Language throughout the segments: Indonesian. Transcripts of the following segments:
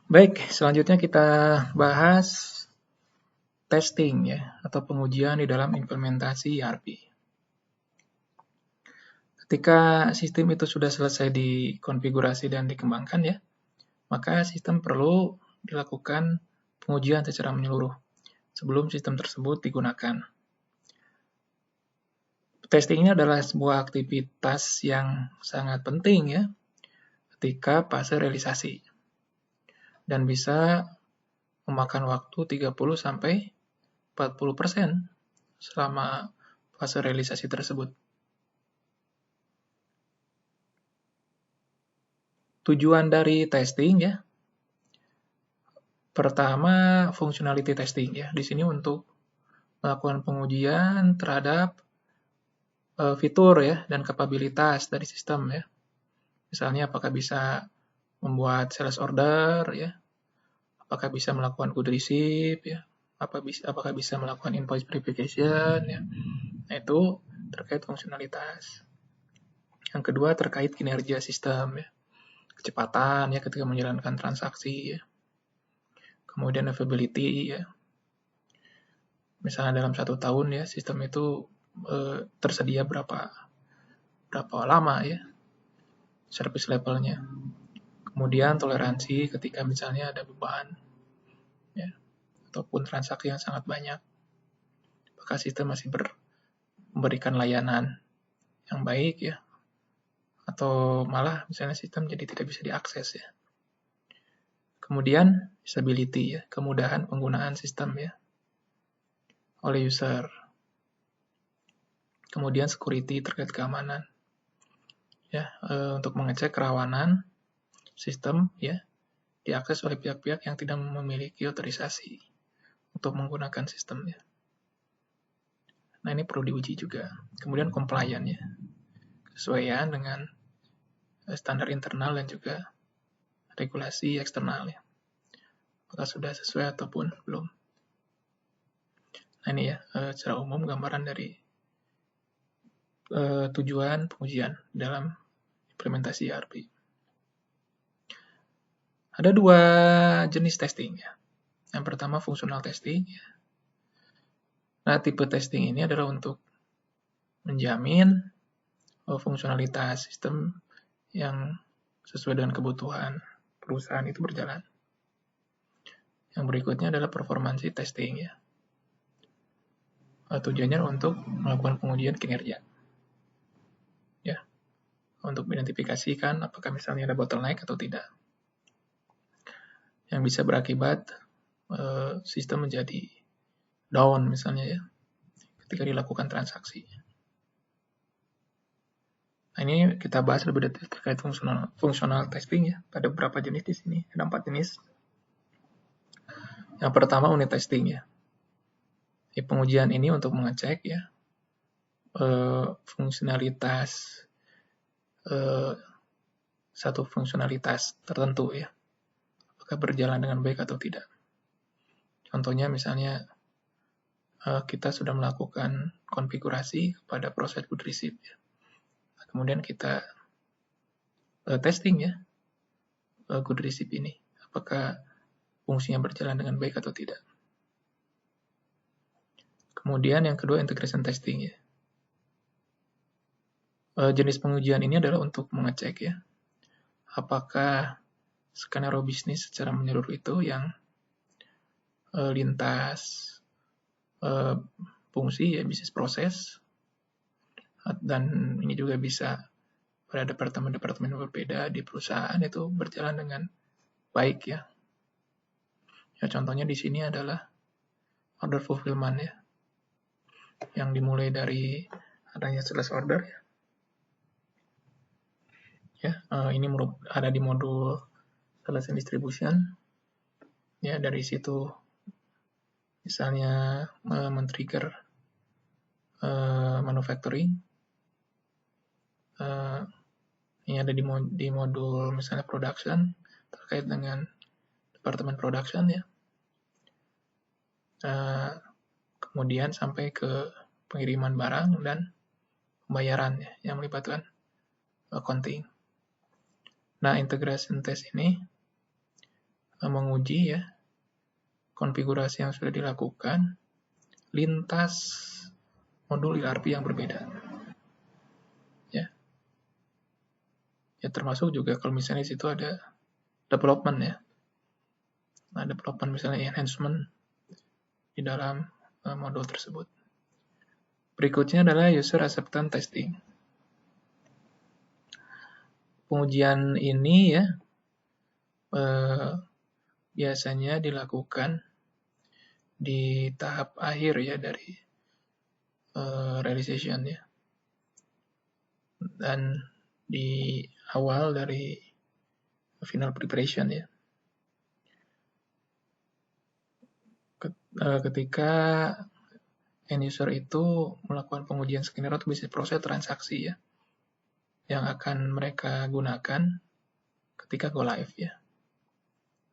Baik, selanjutnya kita bahas testing ya, atau pengujian di dalam implementasi ERP. Ketika sistem itu sudah selesai dikonfigurasi dan dikembangkan ya, maka sistem perlu dilakukan pengujian secara menyeluruh sebelum sistem tersebut digunakan. Testing ini adalah sebuah aktivitas yang sangat penting ya, ketika fase realisasi. Dan bisa memakan waktu 30-40% selama fase realisasi tersebut. Tujuan dari testing ya, pertama functionality testing ya. Di sini untuk melakukan pengujian terhadap fitur ya dan kapabilitas dari sistem ya. Misalnya apakah bisa membuat sales order ya, apakah bisa melakukan good receipt ya, apakah bisa melakukan invoice verification ya. Nah, itu terkait fungsionalitas. Yang kedua terkait kinerja sistem ya, kecepatan ya ketika menjalankan transaksi ya. Kemudian availability ya. Misalnya dalam 1 tahun ya sistem itu tersedia berapa lama ya service levelnya. Kemudian toleransi ketika misalnya ada beban ya, ataupun transaksi yang sangat banyak. Apakah sistem masih memberikan layanan yang baik ya, atau malah misalnya sistem jadi tidak bisa diakses ya. Kemudian usability ya, kemudahan penggunaan sistem ya oleh user. Kemudian security terkait keamanan ya, untuk mengecek kerawanan sistem ya diakses oleh pihak-pihak yang tidak memiliki otorisasi untuk menggunakan sistemnya. Nah, ini perlu diuji juga. Kemudian compliant ya, kesesuaian dengan standar internal dan juga regulasi eksternal ya. Apakah sudah sesuai ataupun belum. Nah, ini ya secara umum gambaran dari tujuan pengujian dalam implementasi ERP. Ada 2 jenis testing ya. Yang pertama functional testing ya. Nah, tipe testing ini adalah untuk menjamin fungsionalitas sistem yang sesuai dengan kebutuhan perusahaan itu berjalan. Yang berikutnya adalah performance testing ya. Tujuannya untuk melakukan pengujian kinerja. Ya. Untuk mengidentifikasikan apakah misalnya ada bottleneck atau tidak. Yang bisa berakibat sistem menjadi down misalnya ya ketika dilakukan transaksi. Nah, ini kita bahas lebih detail terkait fungsional testing ya. Ada beberapa jenis di sini, ada 4 jenis. Yang pertama unit testing ya. Pengujian ini untuk mengecek ya fungsionalitas satu fungsionalitas tertentu ya. Apakah berjalan dengan baik atau tidak. Contohnya misalnya kita sudah melakukan konfigurasi pada proses good receipt ya. Kemudian kita testing ya good receipt ini. Apakah fungsinya berjalan dengan baik atau tidak. Kemudian yang kedua integration testing ya. Jenis pengujian ini adalah untuk mengecek ya, apakah skenario bisnis secara menyeluruh itu yang lintas fungsi ya, bisnis proses, dan ini juga bisa pada departemen-departemen berbeda di perusahaan itu berjalan dengan baik ya. Ya contohnya di sini adalah order fulfillment ya, yang dimulai dari adanya sales order ya. Ini ada di modul sales and distribution. Ya, dari situ misalnya men-trigger manufacturing. Ini ada di modul misalnya production terkait dengan departemen production ya. Kemudian sampai ke pengiriman barang dan pembayaran ya, yang melibatkan accounting. Nah, integration test ini menguji ya konfigurasi yang sudah dilakukan lintas modul ERP yang berbeda. Ya termasuk juga kalau misalnya di situ ada development ya. Nah, development misalnya enhancement di dalam modul tersebut. Berikutnya adalah user acceptance testing. Pengujian ini ya biasanya dilakukan di tahap akhir ya dari realization ya. Dan di awal dari final preparation ya. Ketika end user itu melakukan pengujian skenario atau bisnis proses transaksi ya, yang akan mereka gunakan ketika go live ya,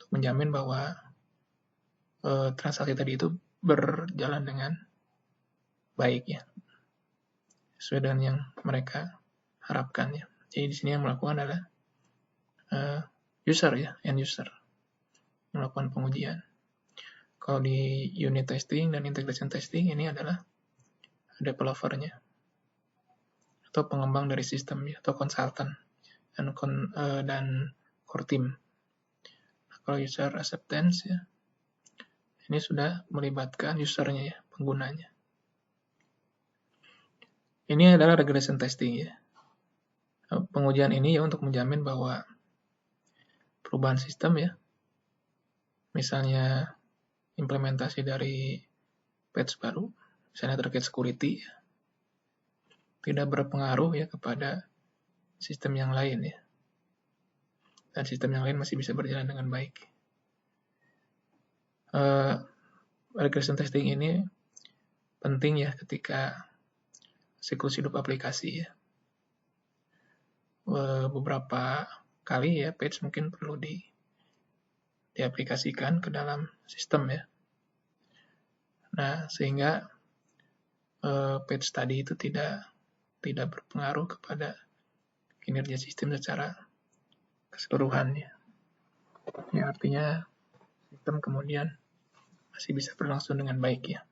untuk menjamin bahwa transaksi tadi itu berjalan dengan baik ya, sesuai dengan yang mereka harapkan ya. Jadi di sini yang melakukan adalah user ya, end user melakukan pengujian. Kalau di unit testing dan integration testing ini adalah developer-nya atau pengembang dari sistem ya, atau konsultan dan core team. Nah, kalau user acceptance ya, ini sudah melibatkan usernya ya, penggunanya. Ini adalah regression testing ya. Pengujian ini ya untuk menjamin bahwa perubahan sistem ya, misalnya implementasi dari patch baru, misalnya terkait security ya, tidak berpengaruh ya kepada sistem yang lain ya. Dan sistem yang lain masih bisa berjalan dengan baik. Regression testing ini penting ya ketika siklus hidup aplikasi ya. Beberapa kali ya patch mungkin perlu diaplikasikan ke dalam sistem ya. Nah, sehingga patch tadi itu tidak berpengaruh kepada kinerja sistem secara keseluruhan ya. Ya, artinya sistem kemudian masih bisa berlangsung dengan baik ya.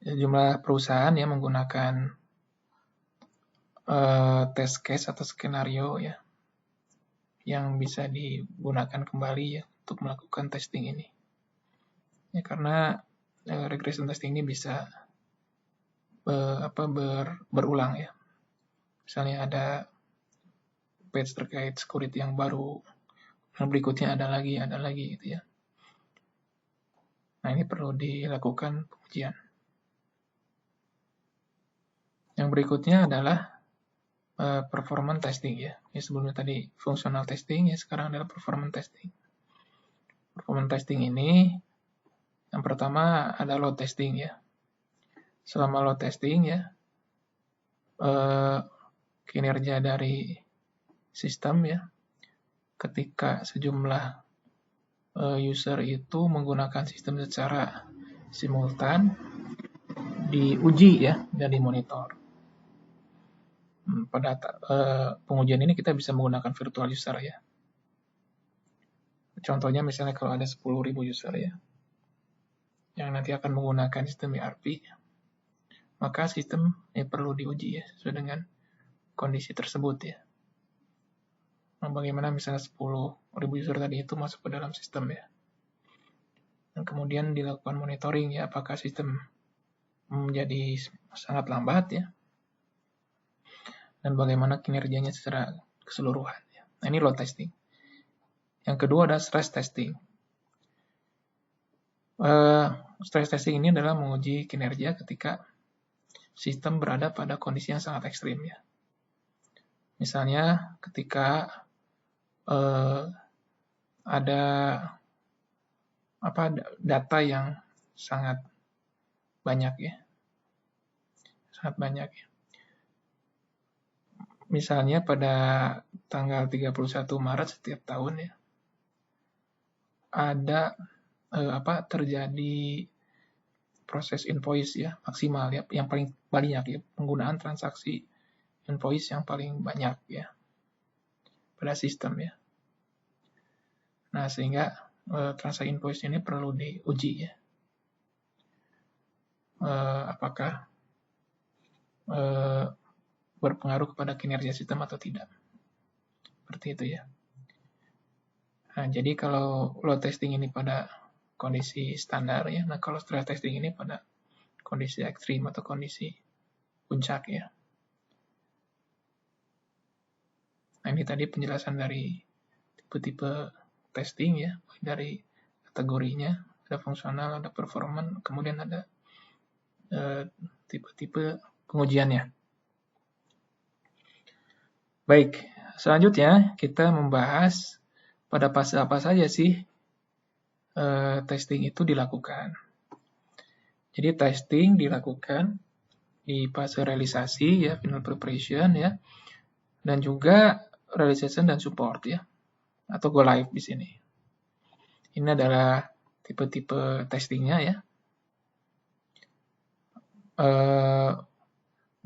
Jumlah perusahaan yang menggunakan test case atau skenario ya yang bisa digunakan kembali ya untuk melakukan testing ini. Ya, karena regression testing ini bisa berulang ya. Misalnya ada patch terkait security yang baru, yang berikutnya ada lagi gitu ya. Nah, ini perlu dilakukan pengujian. Yang berikutnya adalah performance testing ya. Sebelumnya tadi functional testing, ya sekarang adalah performance testing. Performance testing ini yang pertama ada load testing ya. Selama load testing ya, kinerja dari sistem ya, ketika sejumlah user itu menggunakan sistem secara simultan, diuji ya dan dimonitor. Pada pengujian ini kita bisa menggunakan virtual user ya. Contohnya misalnya kalau ada 10.000 user ya, yang nanti akan menggunakan sistem ERP, maka sistem perlu diuji ya, sesuai dengan kondisi tersebut ya. Nah, bagaimana misalnya 10.000 user tadi itu masuk ke dalam sistem ya. Dan kemudian dilakukan monitoring ya, apakah sistem menjadi sangat lambat ya, dan bagaimana kinerjanya secara keseluruhan ya. Nah, ini load testing. Yang kedua adalah stress testing. Stress testing ini adalah menguji kinerja ketika sistem berada pada kondisi yang sangat ekstrim ya. Misalnya ketika ada data yang sangat banyak ya. Sangat banyak ya. Misalnya pada tanggal 31 Maret setiap tahun ya, ada terjadi proses invoice ya maksimal ya, yang paling banyak ya, penggunaan transaksi invoice yang paling banyak ya pada sistem ya. Nah, sehingga transaksi invoice ini perlu diuji ya. Apakah berpengaruh kepada kinerja sistem atau tidak. Seperti itu ya. Nah, jadi kalau load testing ini pada kondisi standar ya, nah kalau stress testing ini pada kondisi ekstrim atau kondisi puncak ya. Nah, ini tadi penjelasan dari tipe-tipe testing ya, dari kategorinya, ada fungsional, ada performan, kemudian ada tipe-tipe pengujiannya. Baik, selanjutnya kita membahas pada fase apa saja sih testing itu dilakukan. Jadi testing dilakukan di fase realisasi ya, final preparation ya, dan juga realization dan support ya, atau go live di sini. Ini adalah tipe-tipe testingnya ya.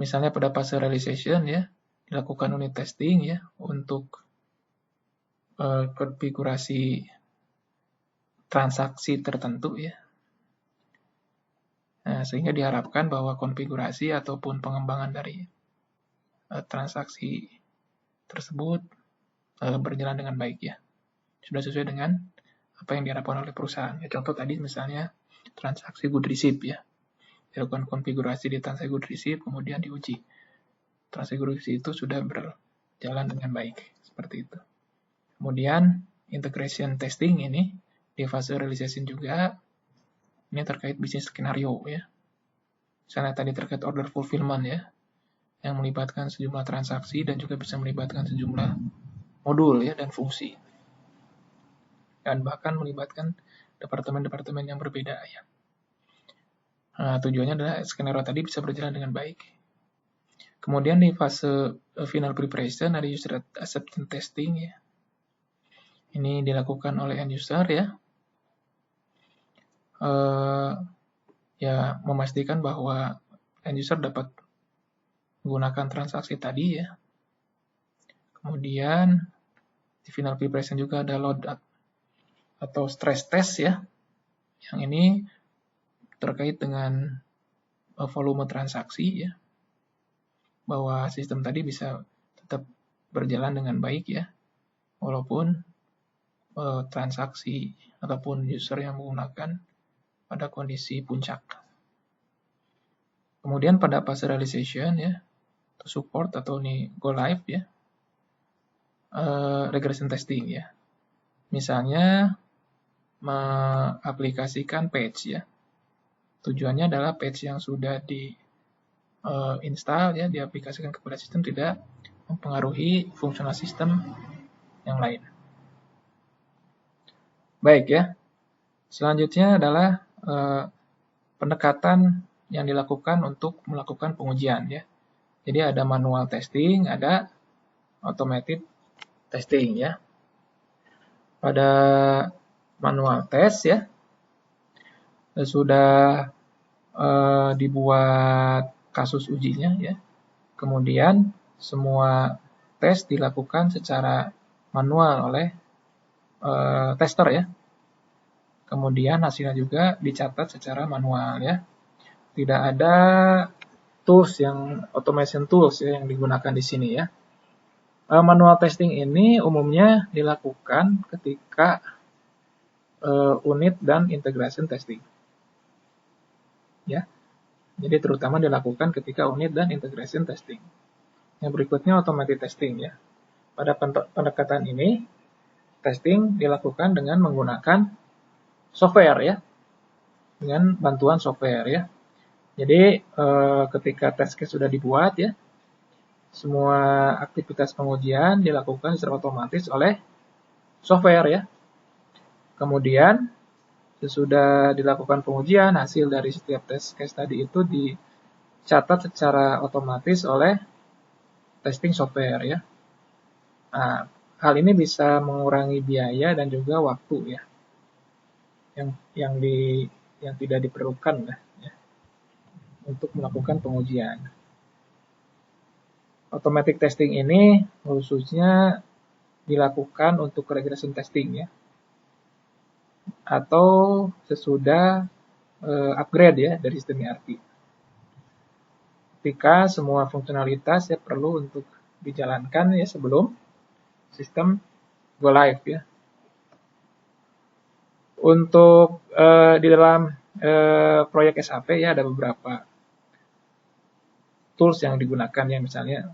Misalnya pada fase realization ya, dilakukan unit testing ya untuk konfigurasi transaksi tertentu ya. Nah, sehingga diharapkan bahwa konfigurasi ataupun pengembangan dari transaksi tersebut berjalan dengan baik ya. Sudah sesuai dengan apa yang diharapkan oleh perusahaan. Ya, contoh tadi misalnya transaksi good receipt ya. Dilakukan konfigurasi di transaksi good receipt, kemudian diuji. Transaksi good receipt itu sudah berjalan dengan baik. Seperti itu. Kemudian integration testing ini di fase realization juga. Ini terkait bisnis skenario ya. Misalnya tadi terkait order fulfillment ya, yang melibatkan sejumlah transaksi dan juga bisa melibatkan sejumlah modul ya dan fungsi. Dan bahkan melibatkan departemen-departemen yang berbeda ya. Nah, tujuannya adalah skenario tadi bisa berjalan dengan baik. Kemudian di fase final preparation ada user acceptance testing ya. Ini dilakukan oleh end user ya. Ya memastikan bahwa end user dapat menggunakan transaksi tadi ya. Kemudian di final preparation juga ada load atau stress test ya. Yang ini terkait dengan volume transaksi ya. Bahwa sistem tadi bisa tetap berjalan dengan baik ya. Walaupun transaksi ataupun user yang menggunakan pada kondisi puncak. Kemudian pada fase realization ya, atau support atau ini go live ya, regression testing ya. Misalnya mengaplikasikan patch ya. Tujuannya adalah patch yang sudah di install ya, diaplikasikan kepada sistem tidak mempengaruhi fungsional sistem yang lain. Baik ya. Selanjutnya adalah pendekatan yang dilakukan untuk melakukan pengujian ya. Jadi ada manual testing, ada automated testing ya. Pada manual test ya, sudah dibuat kasus ujinya ya. Kemudian semua tes dilakukan secara manual oleh tester ya. Kemudian hasilnya juga dicatat secara manual ya. Tidak ada tools yang automation tools ya, yang digunakan di sini ya. Manual testing ini umumnya dilakukan ketika unit dan integration testing. Ya. Jadi terutama dilakukan ketika unit dan integration testing. Yang berikutnya automated testing ya. Pada pendekatan ini testing dilakukan dengan menggunakan software ya. Dengan bantuan software ya. Jadi ketika test case sudah dibuat ya, semua aktivitas pengujian dilakukan secara otomatis oleh software ya. Kemudian sesudah dilakukan pengujian, hasil dari setiap test case tadi itu dicatat secara otomatis oleh testing software ya. Nah, hal ini bisa mengurangi biaya dan juga waktu ya, yang tidak diperlukan lah ya, untuk melakukan pengujian. Automatic testing ini khususnya dilakukan untuk regression testing ya. atau sesudah upgrade ya dari sistem ERP. Ketika semua fungsionalitas ya perlu untuk dijalankan ya sebelum sistem go live ya. Untuk di dalam proyek SAP ya ada beberapa tools yang digunakan ya, misalnya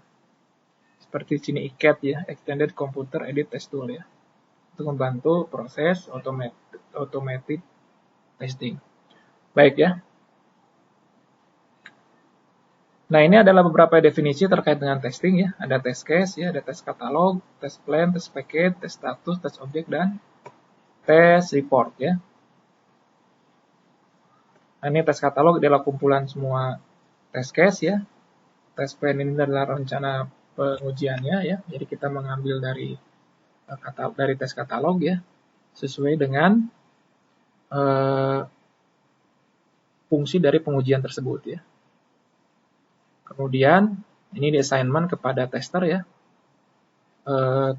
seperti sini ECAT ya, Extended Computer Aided Test Tool ya, untuk membantu proses automated testing. Baik ya. Nah, ini adalah beberapa definisi terkait dengan testing ya. Ada test case ya, ada test katalog, test plan, test package, test status, test object, dan test report ya. Nah, ini test katalog adalah kumpulan semua test case ya. Test plan ini adalah rencana pengujiannya ya. Jadi kita mengambil dari tes katalog ya, sesuai dengan fungsi dari pengujian tersebut ya. Kemudian ini di assignment kepada tester ya,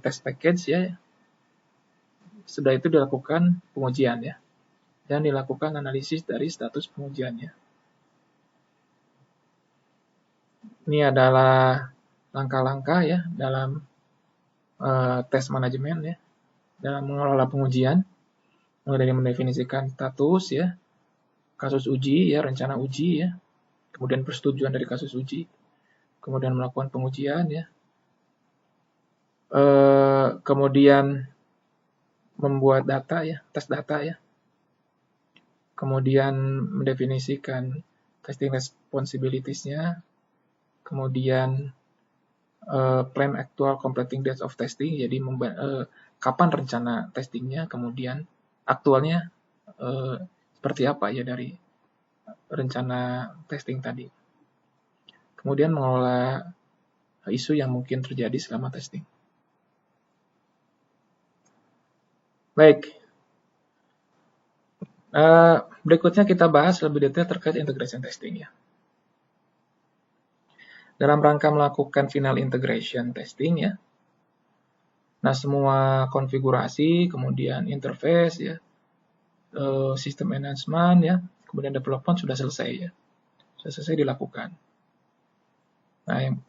test package ya. Sudah itu dilakukan pengujian ya, dan dilakukan analisis dari status pengujiannya. Ini adalah langkah-langkah ya dalam tes manajemen ya, dalam mengelola pengujian, mulai dari mendefinisikan status ya, kasus uji ya, rencana uji ya, kemudian persetujuan dari kasus uji, kemudian melakukan pengujian ya, kemudian membuat data ya, tes data ya, kemudian mendefinisikan testing responsibilities-nya, kemudian plan actual completing dates of testing, jadi kapan rencana testingnya, kemudian aktualnya seperti apa ya dari rencana testing tadi. Kemudian mengelola isu yang mungkin terjadi selama testing. Baik, berikutnya kita bahas lebih detail terkait integration testing ya. Dalam rangka melakukan final integration testing ya, nah semua konfigurasi, kemudian interface ya, sistem enhancement ya, kemudian development sudah selesai ya, sudah selesai dilakukan. Nah, yang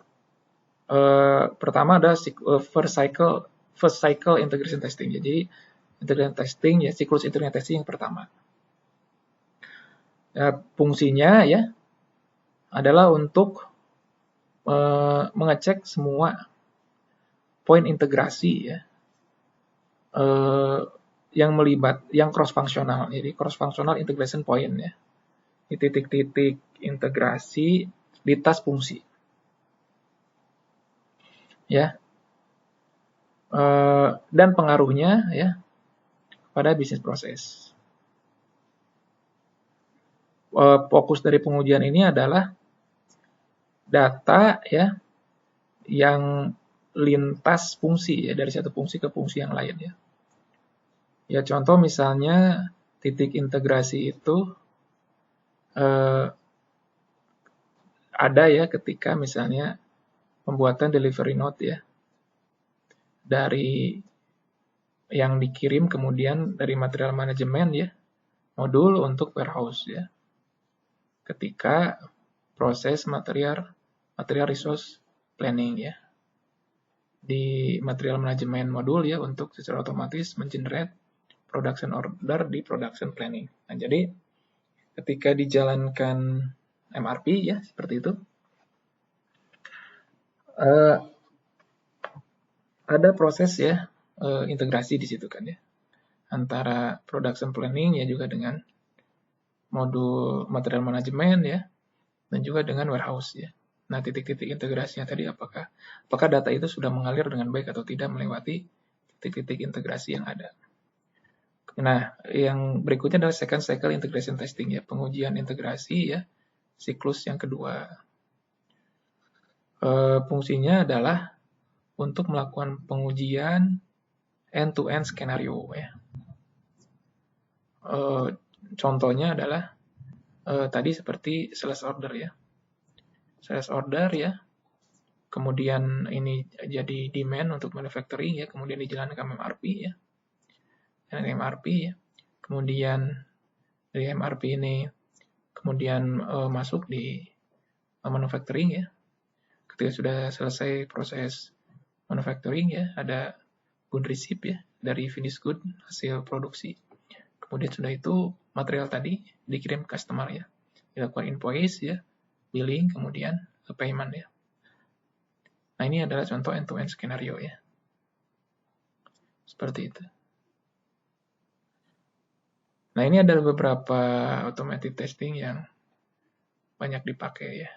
pertama ada first cycle integration testing. Jadi integration testing ya, siklus integration testing yang pertama. Fungsinya ya adalah untuk mengecek semua poin integrasi ya, yang cross functional. Jadi cross functional integration point ya, di titik-titik integrasi di tas fungsi ya, dan pengaruhnya ya pada bisnis proses. Fokus dari pengujian ini adalah data ya yang lintas fungsi ya, dari satu fungsi ke fungsi yang lain ya. Ya contoh misalnya titik integrasi itu ada ya ketika misalnya pembuatan delivery note ya, dari yang dikirim kemudian dari material manajemen ya, modul untuk warehouse ya, ketika proses material resource planning ya, di material manajemen modul ya, untuk secara otomatis mengenerate production order di production planning. Nah, jadi ketika dijalankan MRP ya seperti itu, ada proses ya integrasi di situ kan ya, antara production planning ya juga dengan modul material manajemen ya, dan juga dengan warehouse ya. Nah, titik-titik integrasinya tadi apakah data itu sudah mengalir dengan baik atau tidak melewati titik-titik integrasi yang ada. Nah, yang berikutnya adalah second cycle integration testing ya, pengujian integrasi ya, siklus yang kedua. Fungsinya adalah untuk melakukan pengujian end-to-end skenario ya. Contohnya adalah tadi seperti sales order ya. Sales order ya, kemudian ini jadi demand untuk manufacturing ya, kemudian dijalankan MRP ya, dan MRP ya, kemudian dari MRP ini kemudian masuk di manufacturing ya. Ketika sudah selesai proses manufacturing ya, ada good receipt ya dari finished good hasil produksi. Kemudian sudah itu material tadi dikirim ke customer ya, dilakukan invoice ya, billing, kemudian payment ya. Nah ini adalah contoh end-to-end skenario ya, seperti itu. Nah ini adalah beberapa automated testing yang banyak dipakai ya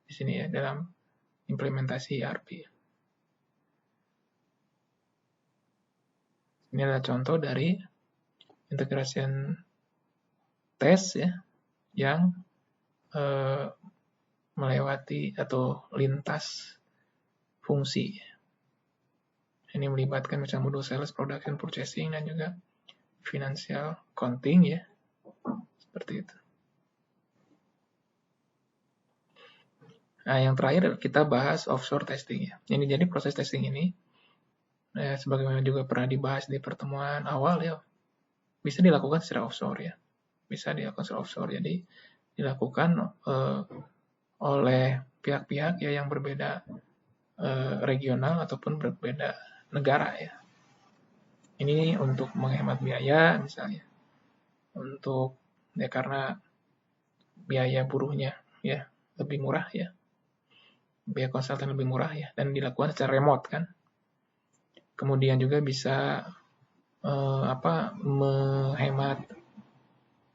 di sini ya dalam implementasi ERP. Ini adalah contoh dari integration test ya yang melewati atau lintas fungsi. Ini melibatkan macam modul sales, production, purchasing, dan juga financial accounting ya, seperti itu. Nah, yang terakhir kita bahas offshore testing ya. Ini jadi proses testing ini, sebagaimana juga pernah dibahas di pertemuan awal ya, bisa dilakukan secara offshore ya. Bisa dilakukan secara offshore, jadi dilakukan oleh pihak-pihak ya yang berbeda regional ataupun berbeda negara ya. Ini untuk menghemat biaya misalnya, untuk ya karena biaya buruhnya ya lebih murah ya, biaya konsultan lebih murah ya, dan dilakukan secara remote kan. Kemudian juga bisa menghemat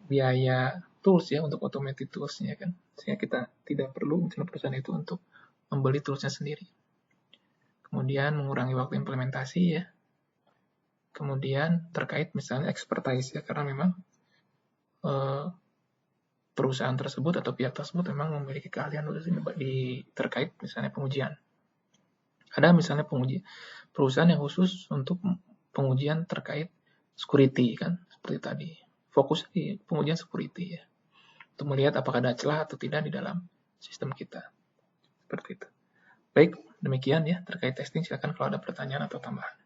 biaya tools ya untuk automated toolsnya kan, sehingga kita tidak perlu misalnya perusahaan itu untuk membeli toolsnya sendiri. Kemudian mengurangi waktu implementasi ya. Kemudian terkait misalnya expertise ya, karena memang perusahaan tersebut atau pihak tersebut memang memiliki keahlian terkait misalnya pengujian. Ada misalnya perusahaan yang khusus untuk pengujian terkait security kan, seperti tadi. Fokus di pengujian security ya, untuk melihat apakah ada celah atau tidak di dalam sistem kita. Seperti itu. Baik, demikian ya terkait testing. Silakan kalau ada pertanyaan atau tambahan.